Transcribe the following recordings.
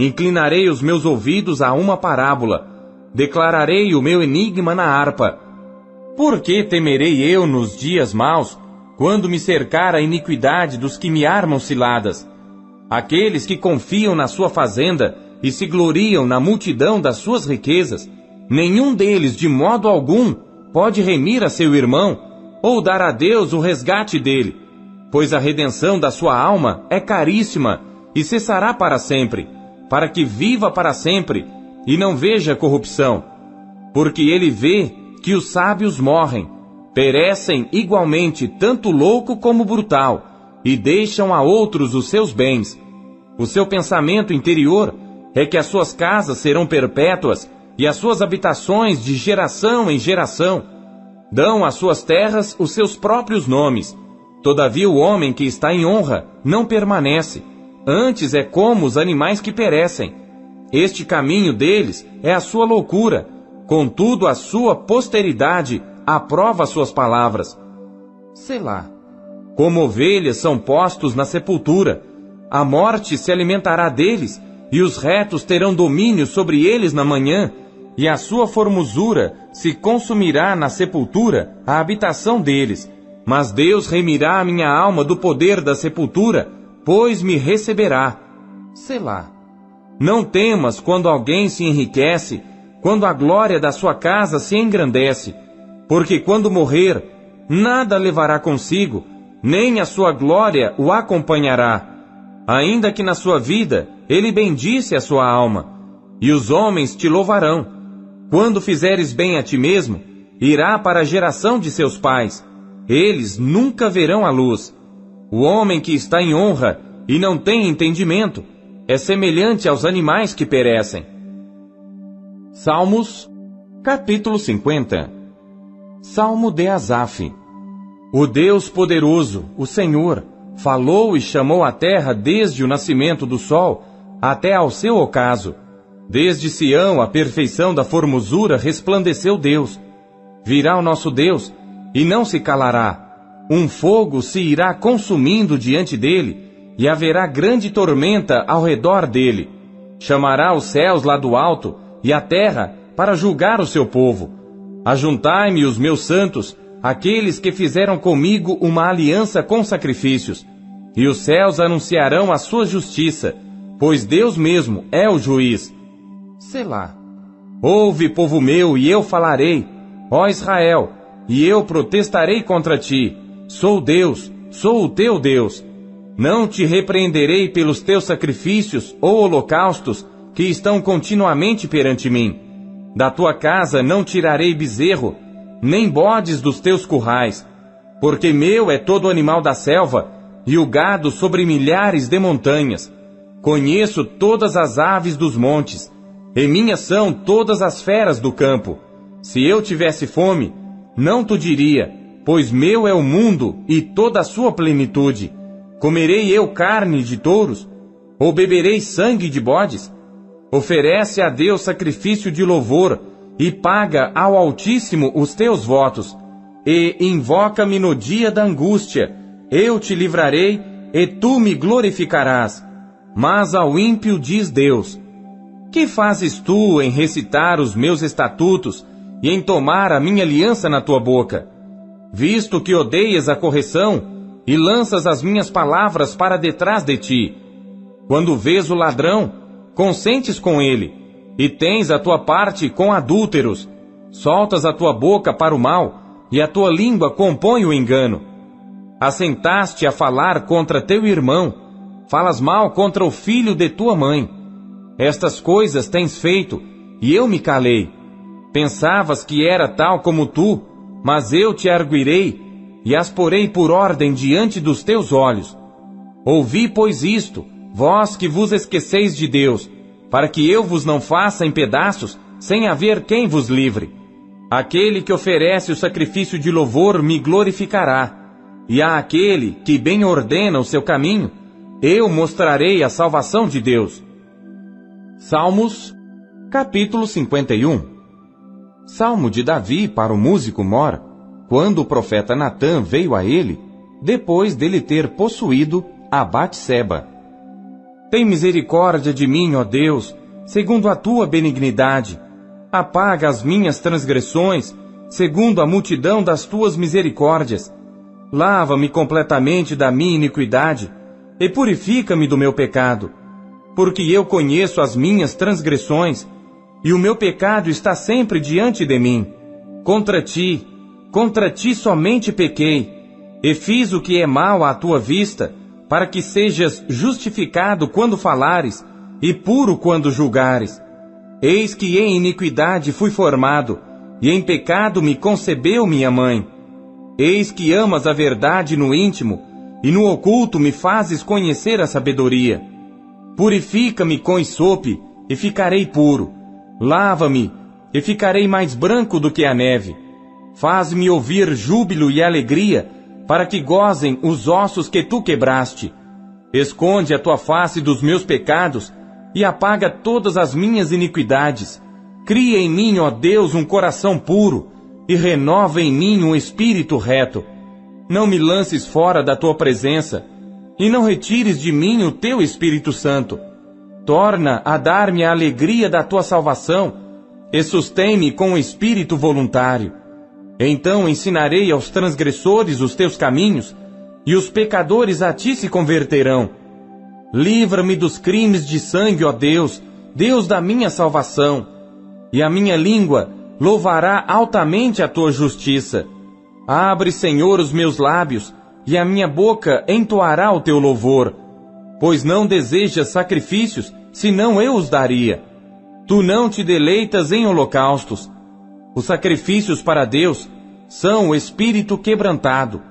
Inclinarei os meus ouvidos a uma parábola. Declararei o meu enigma na harpa. Por que temerei eu nos dias maus, quando me cercar a iniquidade dos que me armam ciladas? Aqueles que confiam na sua fazenda e se gloriam na multidão das suas riquezas, nenhum deles, de modo algum, pode remir a seu irmão, ou dar a Deus o resgate dele, pois a redenção da sua alma é caríssima e cessará para sempre, para que viva para sempre e não veja corrupção. Porque ele vê que os sábios morrem, perecem igualmente tanto o louco como o brutal, e deixam a outros os seus bens. O seu pensamento interior é que as suas casas serão perpétuas e as suas habitações de geração em geração. Dão às suas terras os seus próprios nomes. Todavia o homem que está em honra não permanece. Antes é como os animais que perecem. Este caminho deles é a sua loucura. Contudo, a sua posteridade aprova as suas palavras. Selá. Como ovelhas são postos na sepultura, a morte se alimentará deles, e os retos terão domínio sobre eles na manhã, e a sua formosura se consumirá na sepultura, a habitação deles. Mas Deus remirá a minha alma do poder da sepultura, pois me receberá. Selá. Não temas quando alguém se enriquece, quando a glória da sua casa se engrandece, porque quando morrer, nada levará consigo, nem a sua glória o acompanhará. Ainda que na sua vida ele bendisse a sua alma, e os homens te louvarão. Quando fizeres bem a ti mesmo, irá para a geração de seus pais. Eles nunca verão a luz. O homem que está em honra e não tem entendimento é semelhante aos animais que perecem. Salmos, capítulo 50. Salmo de Asaf. O Deus poderoso, o Senhor, falou e chamou a terra desde o nascimento do sol até ao seu ocaso. Desde Sião, a perfeição da formosura, resplandeceu Deus. Virá o nosso Deus, e não se calará. Um fogo se irá consumindo diante dele, e haverá grande tormenta ao redor dele. Chamará os céus lá do alto, e a terra, para julgar o seu povo. Ajuntai-me os meus santos, aqueles que fizeram comigo uma aliança com sacrifícios, e os céus anunciarão a sua justiça, pois Deus mesmo é o juiz. Selá. Ouve, povo meu, e eu falarei, ó Israel, e eu protestarei contra ti. Sou Deus, sou o teu Deus. Não te repreenderei pelos teus sacrifícios ou holocaustos que estão continuamente perante mim. Da tua casa não tirarei bezerro, nem bodes dos teus currais, porque meu é todo animal da selva, e o gado sobre milhares de montanhas. Conheço todas as aves dos montes, e minhas são todas as feras do campo. Se eu tivesse fome, não tu diria, pois meu é o mundo e toda a sua plenitude. Comerei eu carne de touros? Ou beberei sangue de bodes? Oferece a Deus sacrifício de louvor, e paga ao Altíssimo os teus votos. E invoca-me no dia da angústia, eu te livrarei, e tu me glorificarás. Mas ao ímpio diz Deus: que fazes tu em recitar os meus estatutos, e em tomar a minha aliança na tua boca? Visto que odeias a correção, e lanças as minhas palavras para detrás de ti. Quando vês o ladrão, consentes com ele, e tens a tua parte com adúlteros. Soltas a tua boca para o mal, e a tua língua compõe o engano. Assentaste a falar contra teu irmão, falas mal contra o filho de tua mãe. Estas coisas tens feito, e eu me calei. Pensavas que era tal como tu, mas eu te arguirei, e as porei por ordem diante dos teus olhos. Ouvi, pois, isto, vós que vos esqueceis de Deus, para que eu vos não faça em pedaços, sem haver quem vos livre. Aquele que oferece o sacrifício de louvor me glorificará, e a aquele que bem ordena o seu caminho, eu mostrarei a salvação de Deus. Salmos, capítulo 51. Salmo de Davi para o músico mor, quando o profeta Natã veio a ele, depois dele ter possuído a Batseba. Tem misericórdia de mim, ó Deus, segundo a tua benignidade. Apaga as minhas transgressões, segundo a multidão das tuas misericórdias. Lava-me completamente da minha iniquidade e purifica-me do meu pecado. Porque eu conheço as minhas transgressões, e o meu pecado está sempre diante de mim. Contra ti somente pequei, e fiz o que é mal à tua vista, para que sejas justificado quando falares, e puro quando julgares. Eis que em iniquidade fui formado, e em pecado me concebeu minha mãe. Eis que amas a verdade no íntimo, e no oculto me fazes conhecer a sabedoria. Purifica-me com esope, e ficarei puro. Lava-me, e ficarei mais branco do que a neve. Faz-me ouvir júbilo e alegria, para que gozem os ossos que tu quebraste. Esconde a tua face dos meus pecados, e apaga todas as minhas iniquidades. Cria em mim, ó Deus, um coração puro, e renova em mim um espírito reto. Não me lances fora da tua presença, e não retires de mim o teu Espírito Santo. Torna a dar-me a alegria da tua salvação, e sustém-me com o espírito voluntário. Então ensinarei aos transgressores os teus caminhos, e os pecadores a ti se converterão. Livra-me dos crimes de sangue, ó Deus, Deus da minha salvação, e a minha língua louvará altamente a tua justiça. Abre, Senhor, os meus lábios, e a minha boca entoará o teu louvor. Pois não desejas sacrifícios, senão eu os daria. Tu não te deleitas em holocaustos. Os sacrifícios para Deus são o espírito quebrantado.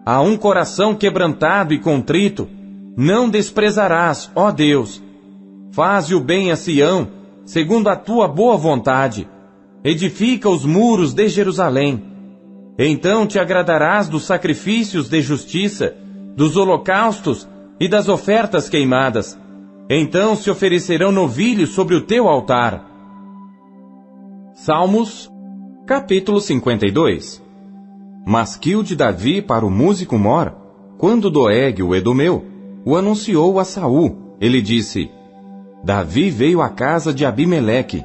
A um coração quebrantado e contrito, não desprezarás, ó Deus. Faze o bem a Sião, segundo a tua boa vontade. Edifica os muros de Jerusalém. Então te agradarás dos sacrifícios de justiça, dos holocaustos e das ofertas queimadas. Então se oferecerão novilhos sobre o teu altar. Salmos, capítulo 52. Masquil de Davi para o músico Mor. Quando Doeg, o Edomeu, o anunciou a Saul, ele disse: Davi veio à casa de Abimeleque.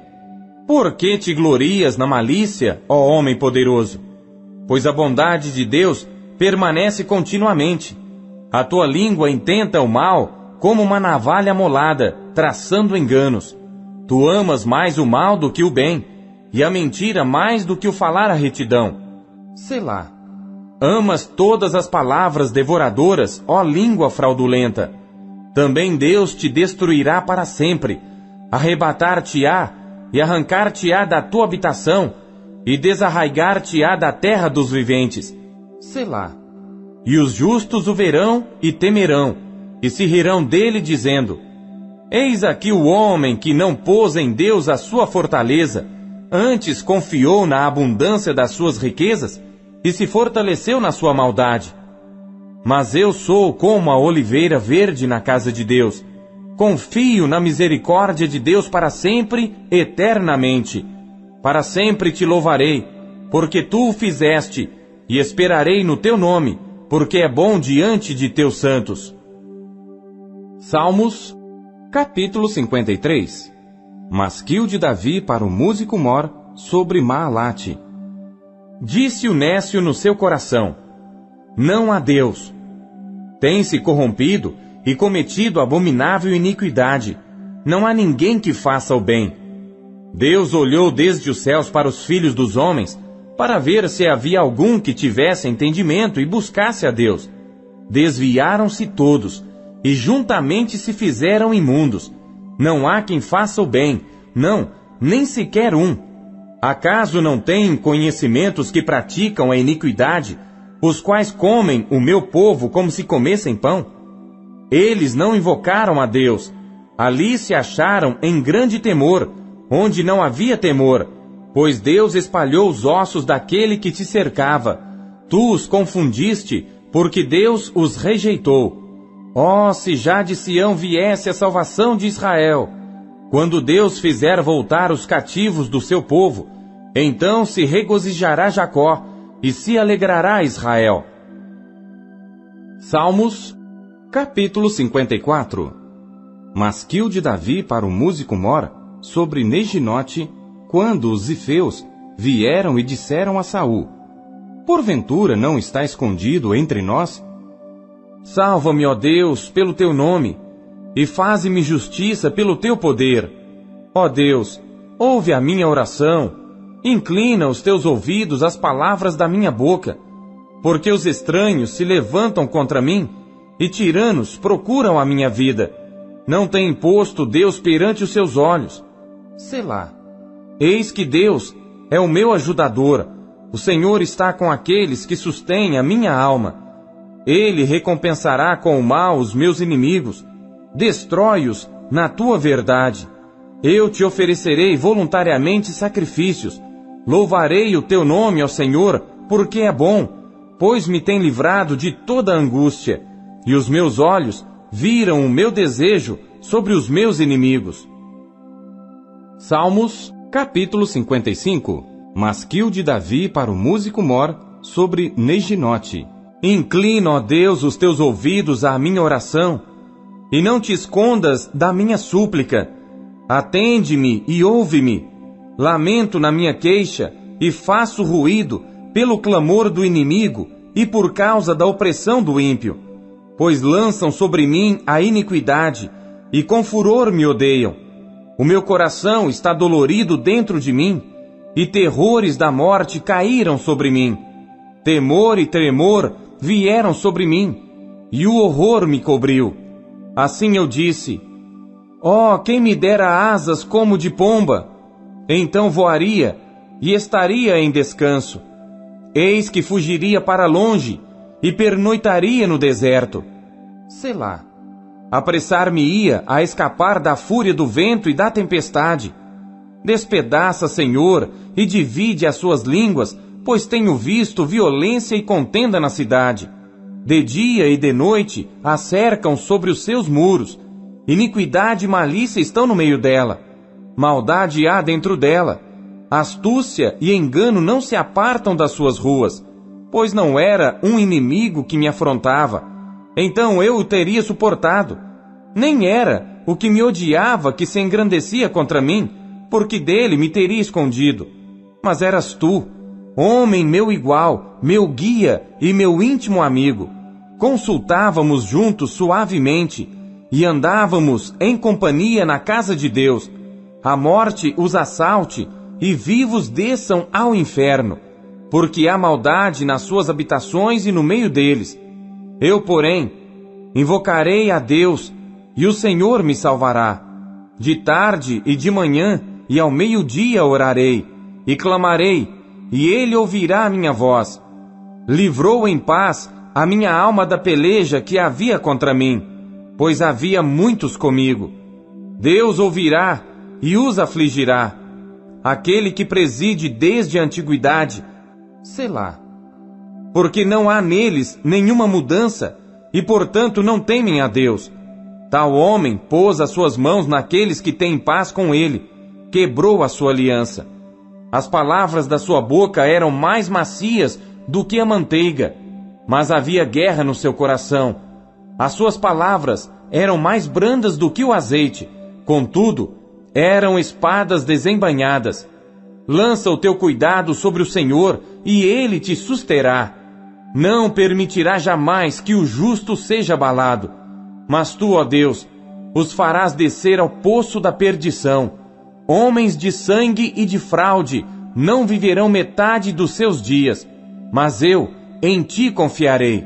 Por que te glorias na malícia, ó homem poderoso? Pois a bondade de Deus permanece continuamente. A tua língua intenta o mal como uma navalha molada, traçando enganos. Tu amas mais o mal do que o bem, e a mentira mais do que o falar a retidão. Selá. Amas todas as palavras devoradoras, ó língua fraudulenta. Também Deus te destruirá para sempre, arrebatar-te-á e arrancar-te-á da tua habitação, e desarraigar-te-á da terra dos viventes. Selá. E os justos o verão e temerão, e se rirão dele, dizendo: Eis aqui o homem que não pôs em Deus a sua fortaleza, antes confiou na abundância das suas riquezas, e se fortaleceu na sua maldade. Mas eu sou como a oliveira verde na casa de Deus. Confio na misericórdia de Deus para sempre, eternamente. Para sempre te louvarei, porque tu o fizeste, e esperarei no teu nome, porque é bom diante de teus santos. Salmos, capítulo 53. Masquil de Davi para o músico Mor sobre Maalate. Disse o nécio no seu coração: Não há Deus. Tem-se corrompido e cometido abominável iniquidade. Não há ninguém que faça o bem. Deus olhou desde os céus para os filhos dos homens, para ver se havia algum que tivesse entendimento e buscasse a Deus. Desviaram-se todos, e juntamente se fizeram imundos. Não há quem faça o bem, não, nem sequer um. Acaso não têm conhecimento os que praticam a iniquidade, os quais comem o meu povo como se comessem pão? Eles não invocaram a Deus. Ali se acharam em grande temor, onde não havia temor, pois Deus espalhou os ossos daquele que te cercava. Tu os confundiste, porque Deus os rejeitou. Oh, se já de Sião viesse a salvação de Israel! Quando Deus fizer voltar os cativos do seu povo, então se regozijará Jacó, e se alegrará Israel. Salmos, capítulo 54. Masquil de Davi para o músico Mor, sobre Neginote, quando os zifeus vieram e disseram a Saul: porventura não está escondido entre nós? Salva-me, ó Deus, pelo teu nome, e faze-me justiça pelo teu poder. Ó Deus, ouve a minha oração, inclina os teus ouvidos às palavras da minha boca, porque os estranhos se levantam contra mim, e tiranos procuram a minha vida. Não tem posto Deus perante os seus olhos. Selá. Eis que Deus é o meu ajudador, o Senhor está com aqueles que sustêm a minha alma. Ele recompensará com o mal os meus inimigos, destrói-os na tua verdade. Eu te oferecerei voluntariamente sacrifícios, louvarei o teu nome, ó Senhor, porque é bom, pois me tem livrado de toda angústia, e os meus olhos viram o meu desejo sobre os meus inimigos. Salmos, capítulo 55. Masquil de Davi para o músico Mor, sobre Neginote. Inclina, ó Deus, os teus ouvidos à minha oração, e não te escondas da minha súplica. Atende-me e ouve-me. Lamento na minha queixa, e faço ruído pelo clamor do inimigo e por causa da opressão do ímpio. Pois lançam sobre mim a iniquidade, e com furor me odeiam. O meu coração está dolorido dentro de mim, e terrores da morte caíram sobre mim. Temor e tremor vieram sobre mim, e o horror me cobriu. Assim eu disse: ó, quem me dera asas como de pomba! Então voaria, e estaria em descanso. Eis que fugiria para longe, e pernoitaria no deserto. Selá. Apressar-me-ia a escapar da fúria do vento e da tempestade. Despedaça, Senhor, e divide as suas línguas, pois tenho visto violência e contenda na cidade. De dia e de noite a cercam sobre os seus muros. Iniquidade e malícia estão no meio dela. Maldade há dentro dela. Astúcia e engano não se apartam das suas ruas. Pois não era um inimigo que me afrontava, então eu o teria suportado. Nem era o que me odiava que se engrandecia contra mim, porque dele me teria escondido. Mas eras tu, homem meu igual, meu guia e meu íntimo amigo. Consultávamos juntos suavemente, e andávamos em companhia na casa de Deus. A morte os assalte, e vivos desçam ao inferno, porque há maldade nas suas habitações e no meio deles. Eu, porém, invocarei a Deus, e o Senhor me salvará. De tarde e de manhã e ao meio-dia orarei, e clamarei, e ele ouvirá a minha voz. Livrou em paz a minha alma da peleja que havia contra mim, pois havia muitos comigo. Deus ouvirá e os afligirá. Aquele que preside desde a antiguidade, Selá. Porque não há neles nenhuma mudança, e portanto não temem a Deus. Tal homem pôs as suas mãos naqueles que têm paz com ele, quebrou a sua aliança. As palavras da sua boca eram mais macias do que a manteiga, mas havia guerra no seu coração. As suas palavras eram mais brandas do que o azeite, contudo, eram espadas desembainhadas. Lança o teu cuidado sobre o Senhor, e ele te susterá. Não permitirá jamais que o justo seja abalado. Mas tu, ó Deus, os farás descer ao poço da perdição. Homens de sangue e de fraude não viverão metade dos seus dias. Mas eu em ti confiarei.